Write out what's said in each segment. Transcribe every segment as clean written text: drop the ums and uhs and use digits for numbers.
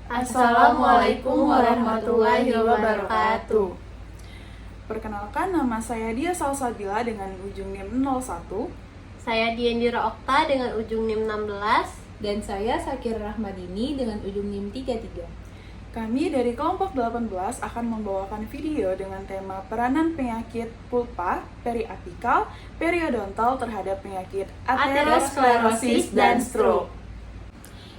Assalamualaikum warahmatullahi wabarakatuh. Perkenalkan, nama saya Dia Salsabila dengan ujung NIM 01. Saya Diendira Okta dengan ujung NIM 16. Dan saya Sakir Rahmadini dengan ujung NIM 33. Kami dari kelompok 18 akan membawakan video dengan tema peranan penyakit pulpa, periapikal, periodontal terhadap penyakit aterosklerosis dan stroke.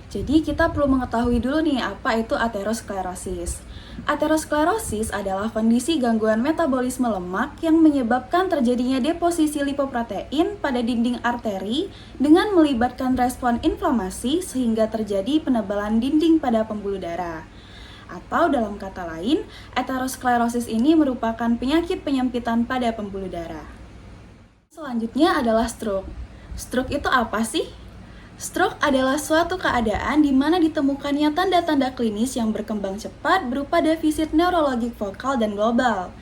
Jadi kita perlu mengetahui dulu nih apa itu aterosklerosis. Aterosklerosis adalah kondisi gangguan metabolisme lemak yang menyebabkan terjadinya deposisi lipoprotein pada dinding arteri dengan melibatkan respon inflamasi sehingga terjadi penebalan dinding pada pembuluh darah. Atau dalam kata lain, aterosklerosis ini merupakan penyakit penyempitan pada pembuluh darah. Selanjutnya adalah stroke. Stroke itu apa sih? Stroke adalah suatu keadaan di mana ditemukannya tanda-tanda klinis yang berkembang cepat berupa defisit neurologik vokal dan global,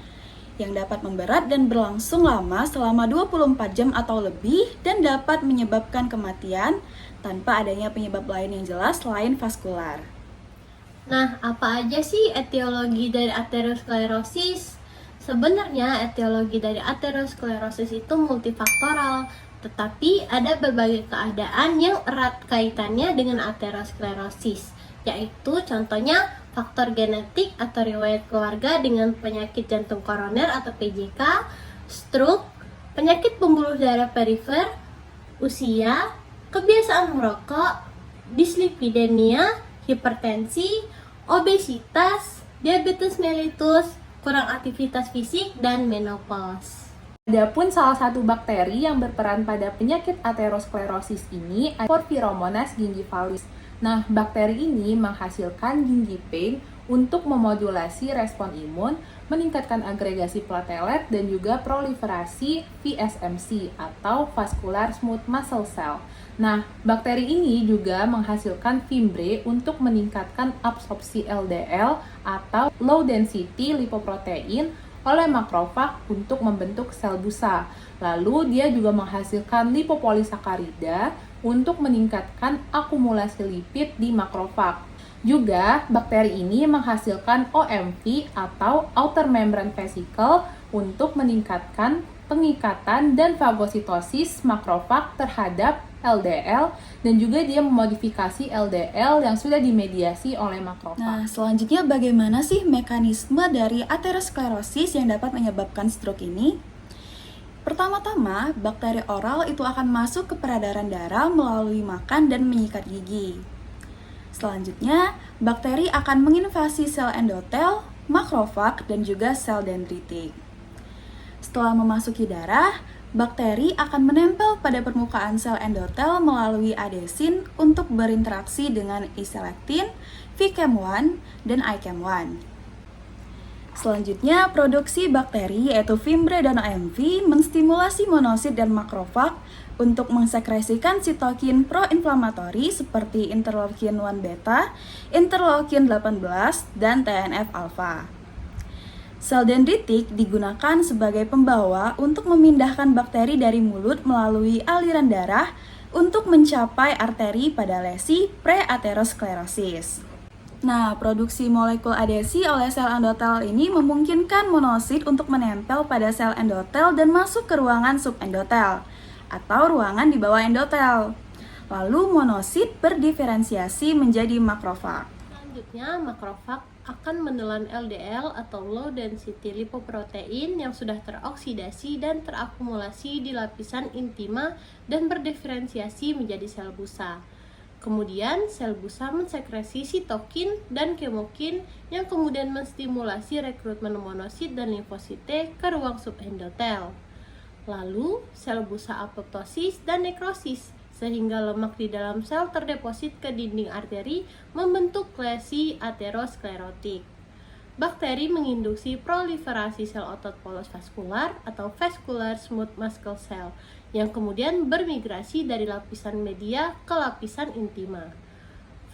yang dapat memberat dan berlangsung lama selama 24 jam atau lebih dan dapat menyebabkan kematian tanpa adanya penyebab lain yang jelas selain vaskular. Nah, apa aja sih etiologi dari aterosklerosis? Sebenarnya etiologi dari aterosklerosis itu multifaktoral, tetapi ada berbagai keadaan yang erat kaitannya dengan aterosklerosis, yaitu contohnya faktor genetik atau riwayat keluarga dengan penyakit jantung koroner atau PJK, stroke, penyakit pembuluh darah perifer, usia, kebiasaan merokok, dislipidemia, hipertensi, obesitas, diabetes mellitus, kurang aktivitas fisik, dan menopause. Adapun salah satu bakteri yang berperan pada penyakit aterosklerosis ini adalah Porphyromonas gingivalis. Nah, bakteri ini menghasilkan gingipain untuk memodulasi respon imun, meningkatkan agregasi platelet, dan juga proliferasi VSMC atau Vascular Smooth Muscle Cell. Nah, bakteri ini juga menghasilkan fimbre untuk meningkatkan absorpsi LDL atau low density lipoprotein oleh makrofag untuk membentuk sel busa. Lalu dia juga menghasilkan lipopolisakarida untuk meningkatkan akumulasi lipid di makrofag. Juga bakteri ini menghasilkan OMV atau outer membrane vesicle untuk meningkatkan pengikatan dan fagositosis makrofag terhadap LDL, dan juga dia memodifikasi LDL yang sudah dimediasi oleh makrofag. Nah, selanjutnya bagaimana sih mekanisme dari aterosklerosis yang dapat menyebabkan stroke ini? Pertama-tama, bakteri oral itu akan masuk ke peredaran darah melalui makan dan menyikat gigi. Selanjutnya, bakteri akan menginvasi sel endotel, makrofag, dan juga sel dendritik. Setelah memasuki darah, bakteri akan menempel pada permukaan sel endotel melalui adesin untuk berinteraksi dengan E-selectin, VCAM1, dan ICAM1. Selanjutnya, produksi bakteri yaitu fimbre dan OMV menstimulasi monosit dan makrofag untuk mensekresikan sitokin proinflamatori seperti interleukin 1 beta, interleukin 18, dan TNF-alfa. Sel dendritik digunakan sebagai pembawa untuk memindahkan bakteri dari mulut melalui aliran darah untuk mencapai arteri pada lesi preaterosklerosis. Nah, produksi molekul adesi oleh sel endotel ini memungkinkan monosit untuk menempel pada sel endotel dan masuk ke ruangan subendotel atau ruangan di bawah endotel. Lalu monosit berdiferensiasi menjadi makrofag. Selanjutnya, makrofag akan menelan LDL atau low density lipoprotein yang sudah teroksidasi dan terakumulasi di lapisan intima dan berdiferensiasi menjadi sel busa. Kemudian, sel busa mensekresi sitokin dan kemokin yang kemudian menstimulasi rekrutmen monosit dan limfosit T ke ruang subendotel. Lalu, sel busa apoptosis dan nekrosis, sehingga lemak di dalam sel terdeposit ke dinding arteri membentuk lesi aterosklerotik. Bakteri menginduksi proliferasi sel otot polos vaskular atau Vascular Smooth Muscle Cell yang kemudian bermigrasi dari lapisan media ke lapisan intima.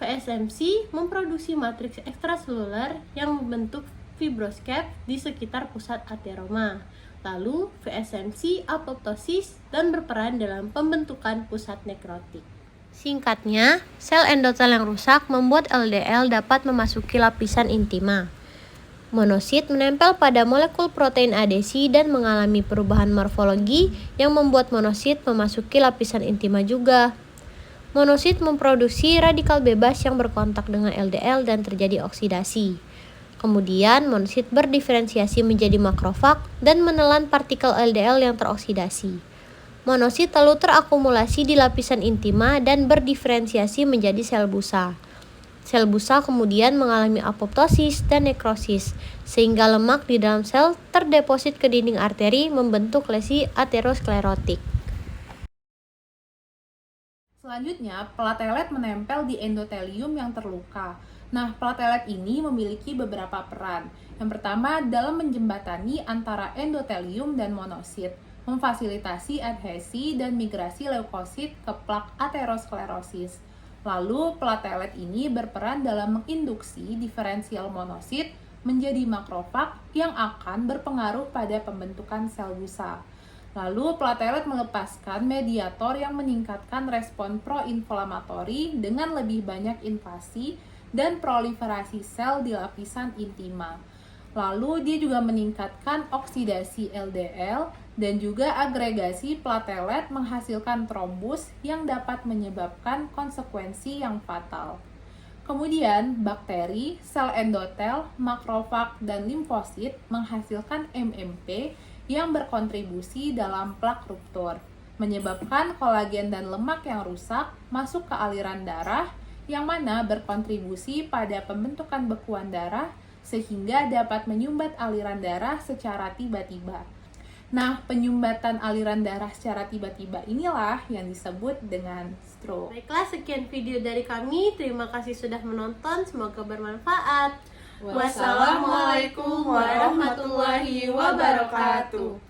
VSMC memproduksi matriks ekstraseluler yang membentuk fibroscape di sekitar pusat ateroma. Lalu, VSMC apoptosis dan berperan dalam pembentukan pusat nekrotik. Singkatnya, sel endotel yang rusak membuat LDL dapat memasuki lapisan intima. Monosit menempel pada molekul protein adesi dan mengalami perubahan morfologi yang membuat monosit memasuki lapisan intima juga. Monosit memproduksi radikal bebas yang berkontak dengan LDL dan terjadi oksidasi. Kemudian, monosit berdiferensiasi menjadi makrofag dan menelan partikel LDL yang teroksidasi. Monosit lalu terakumulasi di lapisan intima dan berdiferensiasi menjadi sel busa. Sel busa kemudian mengalami apoptosis dan nekrosis, sehingga lemak di dalam sel terdeposit ke dinding arteri membentuk lesi aterosklerotik. Selanjutnya, platelet menempel di endotelium yang terluka. Nah, platelet ini memiliki beberapa peran. Yang pertama, dalam menjembatani antara endotelium dan monosit, memfasilitasi adhesi dan migrasi leukosit ke plak aterosklerosis. Lalu, platelet ini berperan dalam menginduksi diferensial monosit menjadi makrofag yang akan berpengaruh pada pembentukan sel busa. Lalu, platelet melepaskan mediator yang meningkatkan respon proinflamatori dengan lebih banyak invasi dan proliferasi sel di lapisan intima. Lalu, dia juga meningkatkan oksidasi LDL dan juga agregasi platelet menghasilkan trombus yang dapat menyebabkan konsekuensi yang fatal. Kemudian, bakteri, sel endotel, makrofag, dan limfosit menghasilkan MMP yang berkontribusi dalam plak ruptur, menyebabkan kolagen dan lemak yang rusak masuk ke aliran darah, yang mana berkontribusi pada pembentukan bekuan darah sehingga dapat menyumbat aliran darah secara tiba-tiba. Nah, penyumbatan aliran darah secara tiba-tiba inilah yang disebut dengan stroke. Baiklah, sekian video dari kami. Terima kasih sudah menonton. Semoga bermanfaat. Wassalamualaikum warahmatullahi wabarakatuh.